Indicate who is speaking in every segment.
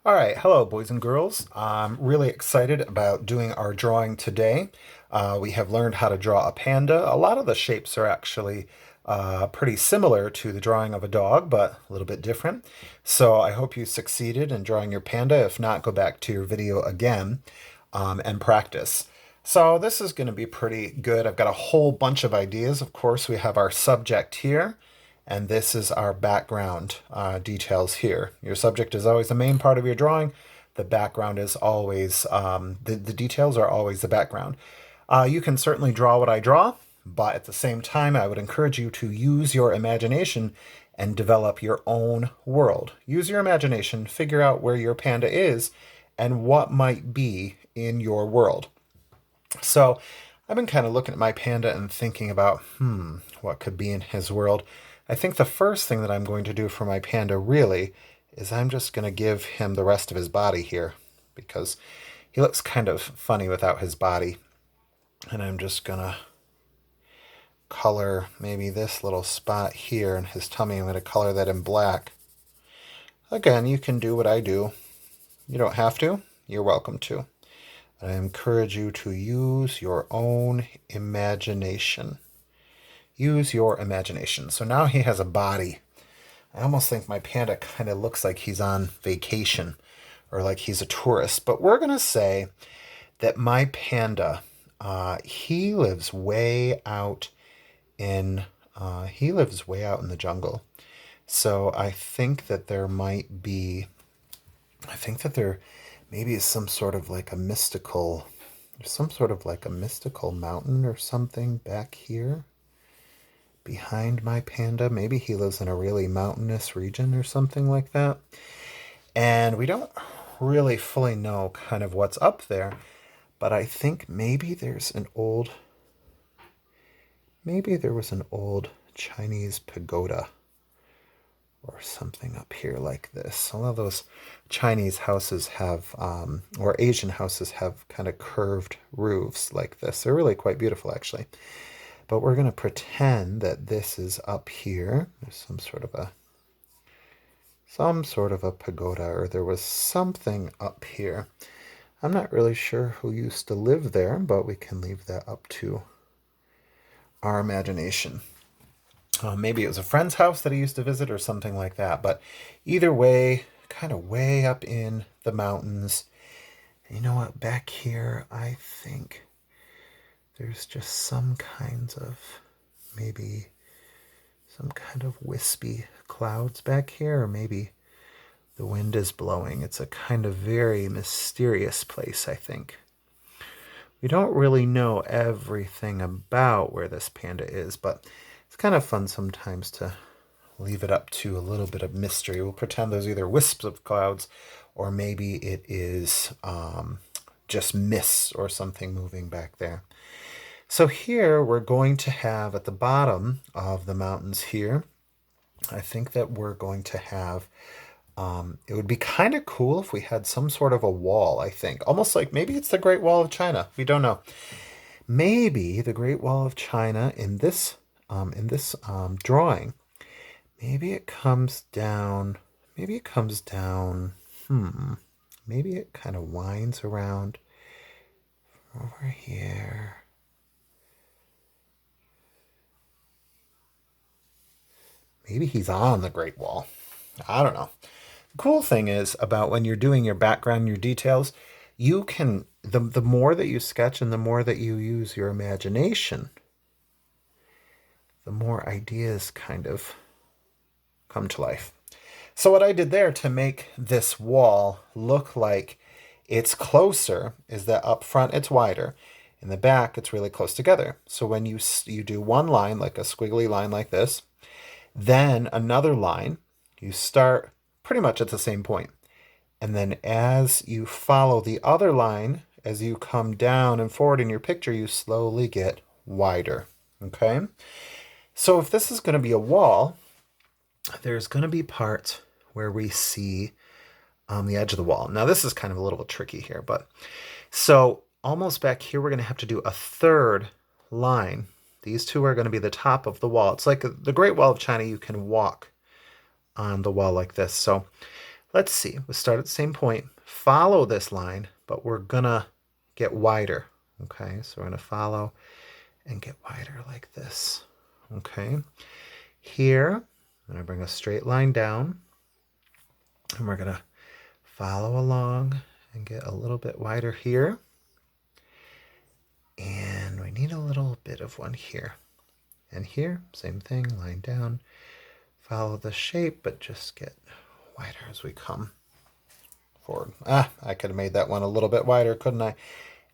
Speaker 1: All right, hello, boys and girls. I'm really excited about doing our drawing today. We have learned how to draw a panda. A lot of the shapes are actually pretty similar to the drawing of a dog, but a little bit different. So I hope you succeeded in drawing your panda. If not, go back to your video again and practice. So this is going to be pretty good. I've got a whole bunch of ideas. Of course, we have our subject here. And this is our background details here. Your subject is always the main part of your drawing. The background is always, the details are always the background. You can certainly draw what I draw, but at the same time, I would encourage you to use your imagination and develop your own world. Use your imagination, figure out where your panda is and what might be in your world. So I've been kind of looking at my panda and thinking about, what could be in his world. I think the first thing that I'm going to do for my panda really is I'm just going to give him the rest of his body here because he looks kind of funny without his body. And I'm just going to color maybe this little spot here in his tummy. I'm going to color that in black. Again, you can do what I do. You don't have to. You're welcome to. I encourage you to use your own imagination. Use your imagination. So now he has a body. I almost think my panda kind of looks like he's on vacation or like he's a tourist. But we're going to say that my panda, he lives way out in the jungle. So I think that there maybe is some sort of like a mystical, there's some sort of like a mystical mountain or something back here behind my panda. Maybe he lives in a really mountainous region or something like that. And we don't really fully know kind of what's up there, but I think maybe there was an old Chinese pagoda or something up here like this. Some of those Chinese houses have, or Asian houses have kind of curved roofs like this. They're really quite beautiful, actually. But we're going to pretend that this is up here. There's some sort of a pagoda, or there was something up here. I'm not really sure who used to live there, but we can leave that up to our imagination. Maybe it was a friend's house that he used to visit or something like that. But either way, kind of way up in the mountains. You know what? Back here, I think there's just maybe some kind of wispy clouds back here, or maybe the wind is blowing. It's a kind of very mysterious place, I think. We don't really know everything about where this panda is, but it's kind of fun sometimes to leave it up to a little bit of mystery. We'll pretend there's either wisps of clouds or maybe it is just mists or something moving back there. So here we're going to have at the bottom of the mountains here, I think that we're going to have, it would be kind of cool if we had some sort of a wall, I think. Almost like maybe it's the Great Wall of China. We don't know. Maybe the Great Wall of China in this drawing, maybe it comes down, maybe it kind of winds around over here. Maybe he's on the Great Wall. I don't know. The cool thing is about when you're doing your background, your details, you can, the more that you sketch and the more that you use your imagination, the more ideas kind of come to life. So what I did there to make this wall look like it's closer is that up front it's wider. In the back, it's really close together. So when you do one line, like a squiggly line like this, then another line, you start pretty much at the same point. And then as you follow the other line, as you come down and forward in your picture, you slowly get wider. Okay? So if this is going to be a wall, there's going to be parts where we see the edge of the wall. Now this is kind of a little bit tricky here, but so almost back here, we're going to have to do a third line. These two are going to be the top of the wall. It's like the Great Wall of China. You can walk on the wall like this. So Let's see, we'll start at the same point, follow this line, but we're gonna get wider. Okay, so we're gonna follow and get wider like this. Okay, here, I'm gonna bring a straight line down, and we're gonna follow along and get a little bit wider here. And we need a little bit of one here. And here, same thing, line down, follow the shape, but just get wider as we come forward. I could have made that one a little bit wider, couldn't I?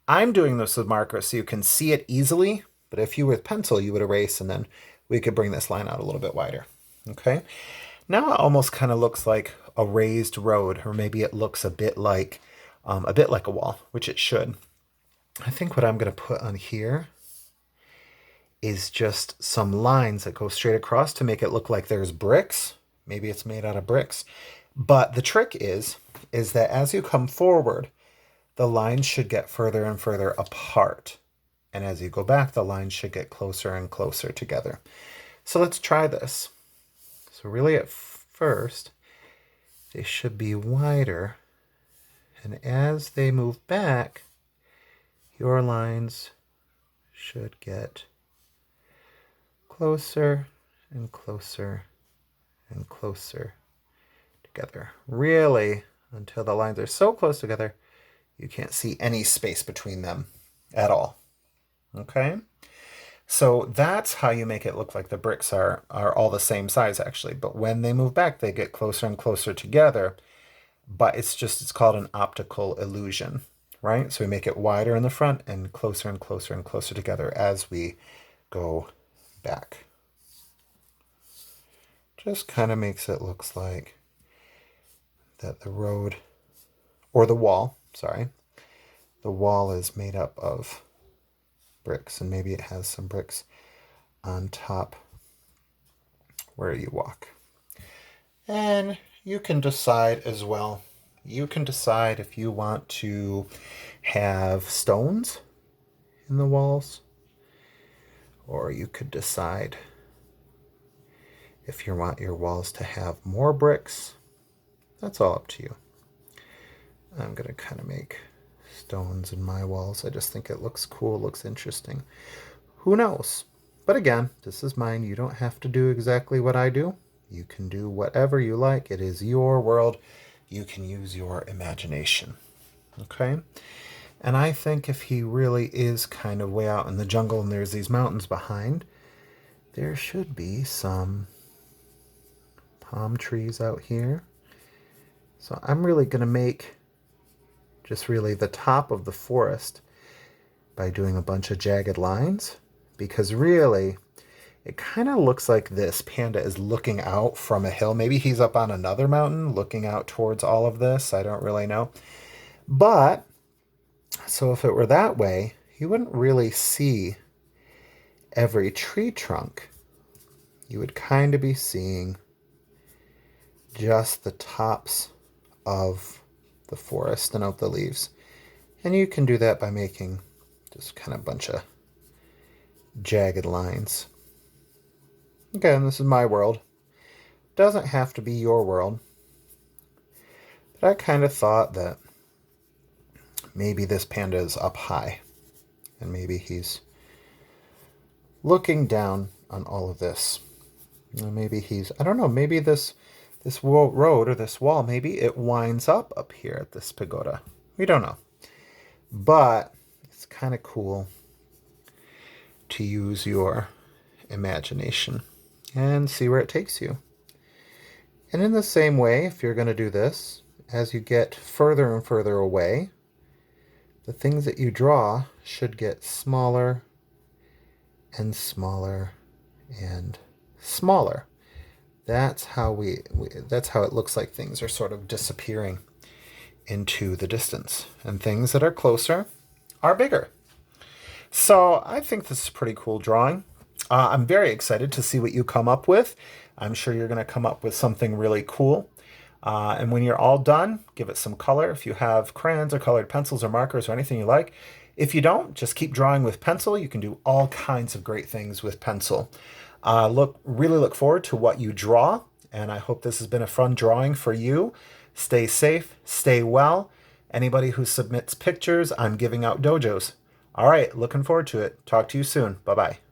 Speaker 1: I'm doing this with marker so you can see it easily, but if you with pencil, you would erase and then we could bring this line out a little bit wider. Okay, now it almost kind of looks like a raised road, or maybe it looks a bit like a wall, which it should. I think what I'm going to put on here is just some lines that go straight across to make it look like there's bricks. Maybe it's made out of bricks. But the trick is that as you come forward, the lines should get further and further apart. And as you go back, the lines should get closer and closer together. So let's try this. So really at first, they should be wider. And as they move back, your lines should get closer and closer and closer together. Really, until the lines are so close together, you can't see any space between them at all. Okay? So that's how you make it look like the bricks are all the same size, actually. But when they move back, they get closer and closer together. But it's called an optical illusion, right? So we make it wider in the front and closer and closer and closer together as we go back. Just kind of makes it looks like that the road, or the wall, sorry, the wall is made up of bricks, and maybe it has some bricks on top where you walk. And you can decide as well. You can decide if you want to have stones in the walls, or you could decide if you want your walls to have more bricks. That's all up to you. I'm going to kind of make stones in my walls. I just think it looks cool, looks interesting. Who knows? But again, this is mine. You don't have to do exactly what I do. You can do whatever you like. It is your world. You can use your imagination. Okay? And I think if he really is kind of way out in the jungle and there's these mountains behind, there should be some palm trees out here. So I'm really going to make just really the top of the forest by doing a bunch of jagged lines, because really it kind of looks like this panda is looking out from a hill. Maybe he's up on another mountain looking out towards all of this. I don't really know. But so if it were that way, you wouldn't really see every tree trunk. You would kind of be seeing just the tops of the forest and of the leaves. And you can do that by making just kind of a bunch of jagged lines. Again, this is my world. Doesn't have to be your world. But I kind of thought that maybe this panda is up high, and maybe he's looking down on all of this. And maybe he's, I don't know, maybe this road or this wall, maybe it winds up here at this pagoda. We don't know. But it's kind of cool to use your imagination and see where it takes you. And in the same way, if you're going to do this, as you get further and further away, the things that you draw should get smaller and smaller and smaller. That's how that's how it looks like things are sort of disappearing into the distance, and things that are closer are bigger. So I think this is a pretty cool drawing. I'm very excited to see what you come up with. I'm sure you're going to come up with something really cool. And when you're all done, give it some color. If you have crayons or colored pencils or markers or anything you like. If you don't, just keep drawing with pencil. You can do all kinds of great things with pencil. Really look forward to what you draw, and I hope this has been a fun drawing for you. Stay safe, stay well. Anybody who submits pictures, I'm giving out dojos. All right, looking forward to it. Talk to you soon. Bye-bye.